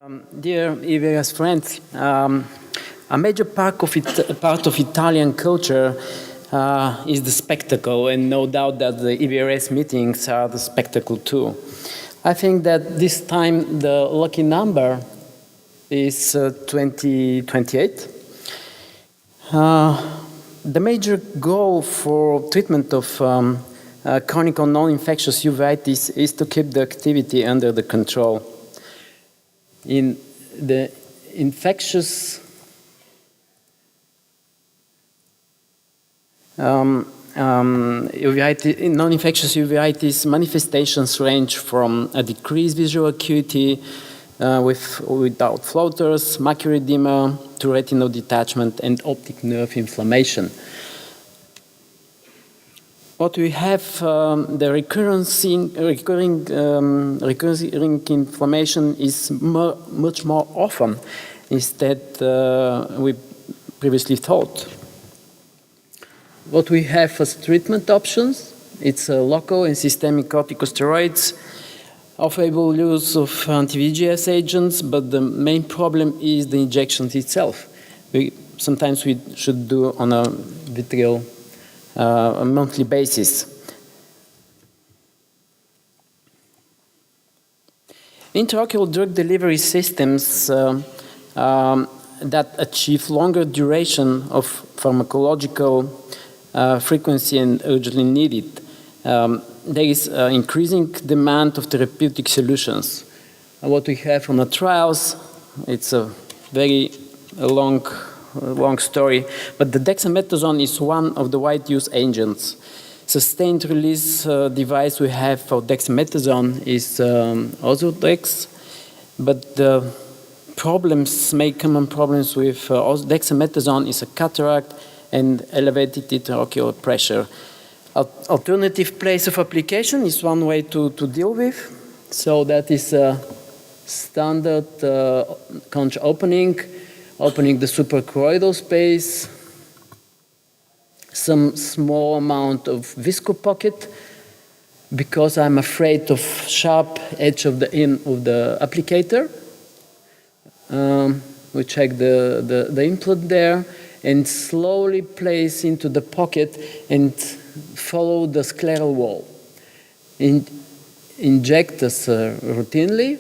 Dear EVS friends, a major part of Italian culture is the spectacle, and no doubt that the EVRS meetings are the spectacle too. I think that this time the lucky number is 2028. The major goal for treatment of chronic or non-infectious uveitis is to keep the activity under the control. In the infectious non-infectious uveitis, manifestations range from a decreased visual acuity without floaters, macular edema, to retinal detachment and optic nerve inflammation. What we have, the recurring inflammation is much more often instead we previously thought. What we have as treatment options, it's local and systemic corticosteroids, off-label use of anti-VEGF agents, but the main problem is the injections itself. Sometimes we should do on a vitreal a monthly basis. Intraocular drug delivery systems that achieve longer duration of pharmacological frequency and urgently needed. There is increasing demand of therapeutic solutions. What we have on the trials, it's a very long story, but the dexamethasone is one of the wide use agents. Sustained release device we have for dexamethasone is Ozurdex, but the common problems with dexamethasone is a cataract and elevated intraocular pressure. Alternative place of application is one way to deal with. So that is a standard conch opening the suprachoroidal space, some small amount of visco pocket, because I'm afraid of sharp edge of the applicator. We check the implant there and slowly place into the pocket and follow the scleral wall. Inject this routinely.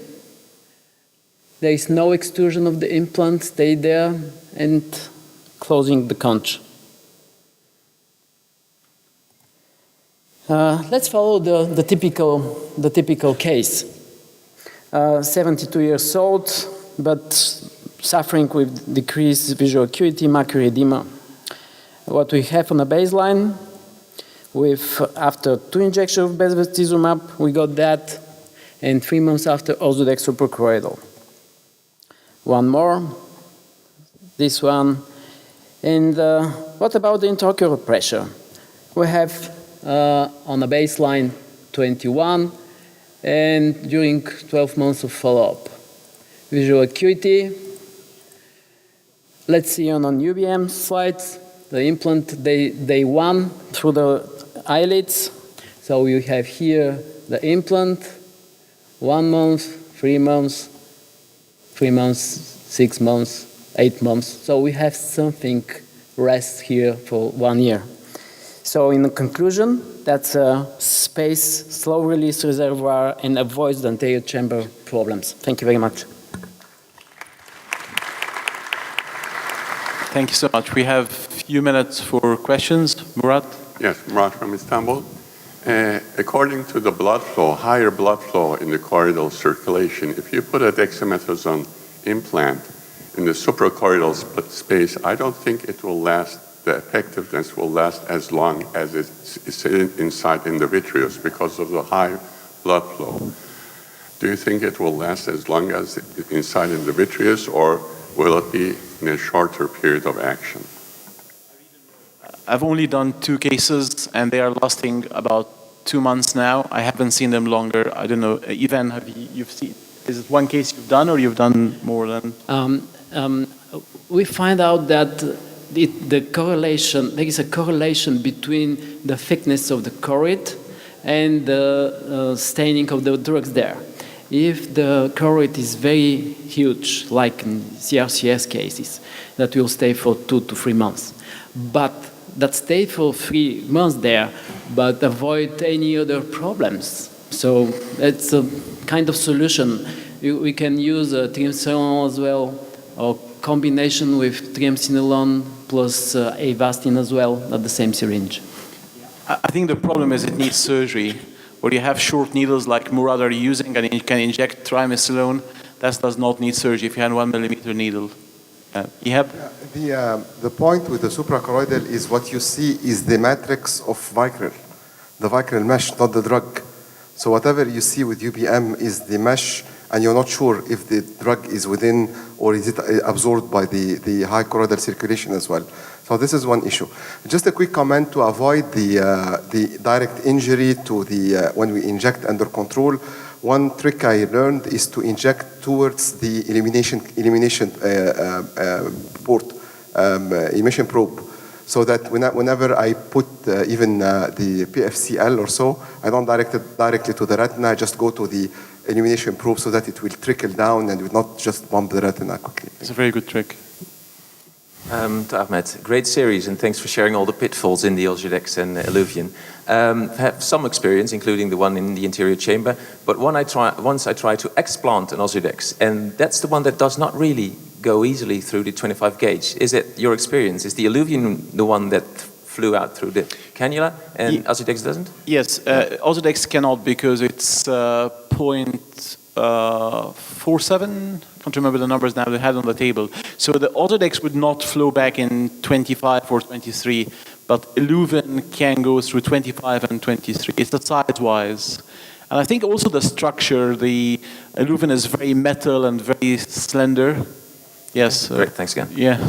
There is no extrusion of the implant, stay there, and closing the conch. Let's follow the typical case. 72 years old, but suffering with decreased visual acuity, macular edema. What we have on the baseline, after 2 injections of bevacizumab, we got that, and 3 months after Ozurdex suprachoroidal. One more, this one. And what about the intraocular pressure? We have on a baseline 21, and during 12 months of follow-up. Visual acuity, let's see on UVM slides, the implant day 1 through the eyelids. So you have here the implant, 1 month, 3 months, 3 months, 6 months, 8 months. So we have something rest here for 1 year. So in conclusion, that's a space, slow release reservoir and avoids the anterior chamber problems. Thank you very much. Thank you so much. We have a few minutes for questions. Murat? Yes, Murat from Istanbul. According to the blood flow, higher blood flow in the choroidal circulation, if you put a dexamethasone implant in the suprachoroidal space, I don't think it will last, the effectiveness will last as long as it's inside in the vitreous because of the high blood flow. Do you think it will last as long as inside in the vitreous, or will it be in a shorter period of action? I've only done 2 cases, and they are lasting about 2 months now. I haven't seen them longer. I don't know. Ivan, have you've seen? Is it 1 case you've done, or you've done more than? We find out that there is a correlation between the thickness of the choroid and the staining of the drugs there. if the choroid is very huge, like in CRCS cases, that will stay for 2 to 3 months. But that stay for 3 months there, but avoid any other problems. So it's a kind of solution. We can use triamcinolone as well, or combination with triamcinolone plus avastin as well at the same syringe. I think the problem is it needs surgery, where you have short needles like Murad are using, and you can inject triamcinolone. That does not need surgery if you have 1 millimeter needle. Ihab? The point with the suprachoroidal is what you see is the matrix of vicryl, the vicryl mesh, not the drug. So whatever you see with UBM is the mesh, and you're not sure if the drug is within or is it absorbed by the high choroidal circulation as well. So this is one issue. Just a quick comment to avoid the direct injury to the when we inject under control. One trick I learned is to inject towards the emission probe, so that whenever I put even the PFCL or so, I don't direct it directly to the retina. I just go to the illumination probe so that it will trickle down and will not just bump the retina quickly. It's a very good trick. To Ahmed, great series, and thanks for sharing all the pitfalls in the Ozurdex and Iluvien. I have some experience, including the one in the anterior chamber, but once I tried to explant an Ozurdex, and that's the one that does not really go easily through the 25 gauge. Is it your experience? Is the Iluvien the one that flew out through the cannula, and Ozurdex doesn't? Yes, Ozurdex cannot, because it's 0.47. I can't remember the numbers now they had on the table. So the Ozurdex would not flow back in 25 or 23, but Iluvien can go through 25 and 23. It's the size-wise. And I think also the structure, the Iluvien is very metal and very slender. Yes. Great, thanks again. Yeah.